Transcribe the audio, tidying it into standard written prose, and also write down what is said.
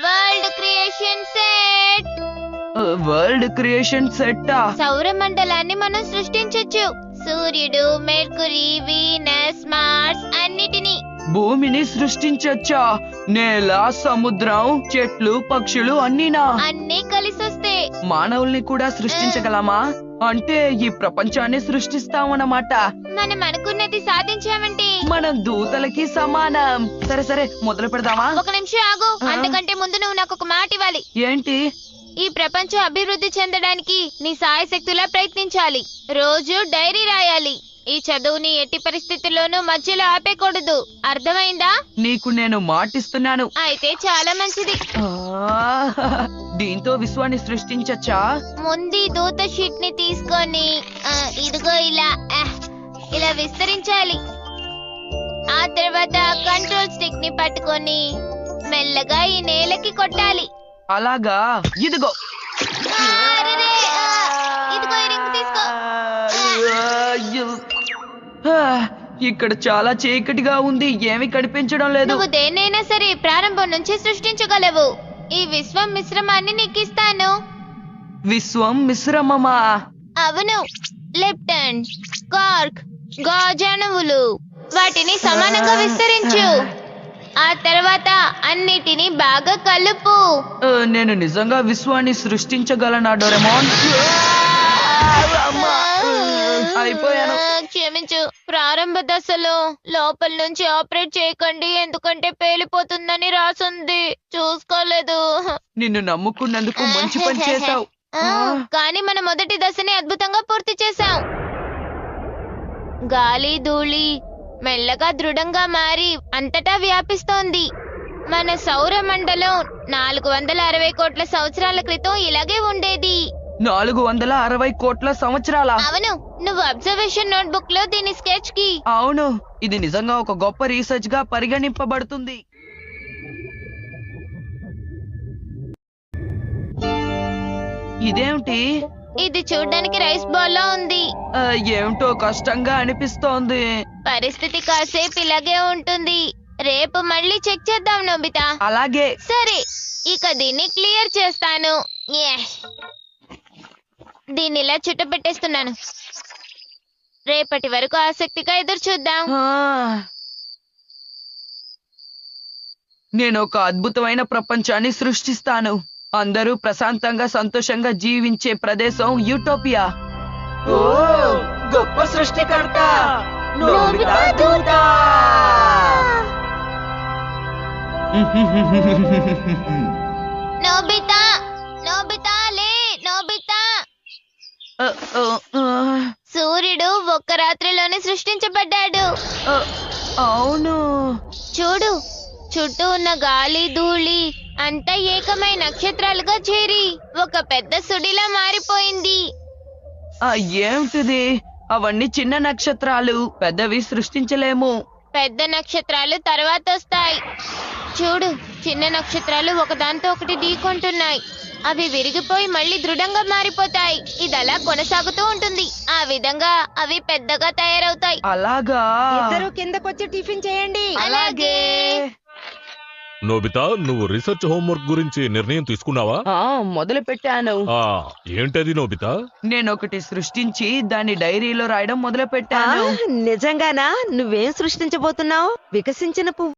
World creation set. World creation సెట్టా? సౌర మండలాన్ని మనం సృష్టించొచ్చు. సూర్యుడు, మెర్కురీ, వీనస్, మార్స్ అన్నిటినీ. భూమిని సృష్టించచ్చా? నేల, సముద్రం, చెట్లు, పక్షులు అన్నీనా? అన్నీ కలిసొస్తే మానవుల్ని కూడా సృష్టించగలమా? అంటే ఈ ప్రపంచాన్ని సృష్టిస్తామన్నమాట. మనం అనుకున్నది సాధించామంటే మనం దూతలకి సమానం. సరే సరే, మొదలు పెడదామా? ఒక నిమిషం ఆగు. అంతకంటే ముందు నువ్వు నాకు ఒక మాట ఇవ్వాలి. ఏంటి? ఈ ప్రపంచం అభివృద్ధి చెందడానికి నీ సాయశక్తులా ప్రయత్నించాలి. రోజు డైరీ రాయాలి. ఈ చదువుని ఎట్టి పరిస్థితుల్లోనూ మధ్యలో ఆపేకూడదు. అర్థమైందా? నీకు నేను మాటిస్తున్నాను. అయితే చాలా మంచిది. దీంతో విశ్వాన్ని సృష్టించచ్చా? ముందు దూత షీట్ ని తీసుకొని ఇదిగో ఇలా విస్తరించాలి. ఆ తర్వాత కంట్రోల్ స్టిక్ ని పట్టుకొని మెల్లగా ఈ నేలకి కొట్టాలి. అలాగా? ఇదిగో. అరెరే, ఇదిగో ఈ రింగ్ తీసుకో. ఇక్కడ చాలా చీకటిగా ఉంది, ఏమి కనిపించడం లేదు. నువ్వు దేన్నైనా సరే ప్రారంభం నుంచి సృష్టించగలవు. ఈ విశ్వం మిశ్రమాన్ని నీకిస్తాను. విశ్వం మిశ్రమమా? అవును. లెప్టన్, కార్క్, గాజాణువులు వాటిని సమానంగా విస్తరించు. ఆ తర్వాత అన్నిటినీ బాగా కలుపు. నేను నిజంగా విశ్వాన్ని సృష్టించగలనా డోరేమోన్? అయిపోయాను. క్షమించు. ప్రారంభ దశలో లోపల నుంచి ఆపరేట్ చేయకండి, ఎందుకంటే పేలిపోతుందని రాసుంది. చూసుకోలేదు. నిన్ను నమ్ముకున్నందుకు మంచి పని చేశావు. కానీ మన మొదటి దశని అద్భుతంగా పూర్తి చేశాం. గాలి, ధూళి మెల్లగా దృఢంగా మారి అంతటా వ్యాపిస్తోంది. మన సౌర మండలం 460 కోట్ల సంవత్సరాల క్రితం ఇలాగే ఉండేది. 460 కోట్ల సంవత్సరాల? అవును. నువ్వు అబ్జర్వేషన్ నోట్బుక్ లో దీని స్కెచ్ కి. అవును, ఇది నిజంగా ఒక గొప్ప రీసెర్చ్ గా పరిగణింపబడుతుంది. ఇదేమిటి? ఇది చూడ్డానికి రైస్ బాల్ లో ఉంది. ఏమిటో కష్టంగా అనిపిస్తోంది. పరిస్థితి కాసేపు ఇలాగే ఉంటుంది. రేపు మళ్ళీ చెక్ చేద్దాం నోబితా. అలాగే. సరే, ఇక దీన్ని క్లియర్ చేస్తాను. దీన్ని ఇలా చుట్టపెట్టేస్తున్నాను. రేపటి వరకు ఆసక్తిగా ఎదురు చూద్దాం. నేను ఒక అద్భుతమైన ప్రపంచాన్ని సృష్టిస్తాను. అందరూ ప్రశాంతంగా సంతోషంగా జీవించే ప్రదేశం యూటోపియా. ఓ, గొప్ప సృష్టికర్త నోబితా దూత. నోబితా, నోబితా లే, నోబితా. సూర్యుడు ఒక్క రాత్రిలోనే సృష్టించబడ్డాడు. అవును. చూడు, చుట్టూ ఉన్న గాలి, ధూళి అంతా ఏకమై నక్షత్రాలుగా చేరి ఒక పెద్ద సుడిలా మారిపోయింది. ఏమిటిది? అవన్నీ చిన్న నక్షత్రాలు, పెద్దవి సృష్టించలేము. పెద్ద నక్షత్రాలు తర్వాత వస్తాయి. చూడు, చిన్న నక్షత్రాలు ఒకదాంతో ఒకటి ఢీకొంటున్నాయి. అవి విరిగిపోయి మళ్ళీ దృఢంగా మారిపోతాయి. ఇదలా కొనసాగుతూ ఉంటుంది. ఆ విధంగా అవి పెద్దగా తయారవుతాయి. అలాగా? ఇద్దరు కిందకొచ్చి టిఫిన్ చేయండి. అలాగే. నోబితా, నువ్వు రీసెర్చ్ హోంవర్క్ గురించి నిర్ణయం తీసుకున్నావా? మొదలు పెట్టాను. ఏంటది నోబితా? నేను ఒకటి సృష్టించి దాన్ని డైరీలో రాయడం మొదలు పెట్టాను. నిజంగానా? నువ్వేం సృష్టించబోతున్నావు? వికసించిన పువ్వు.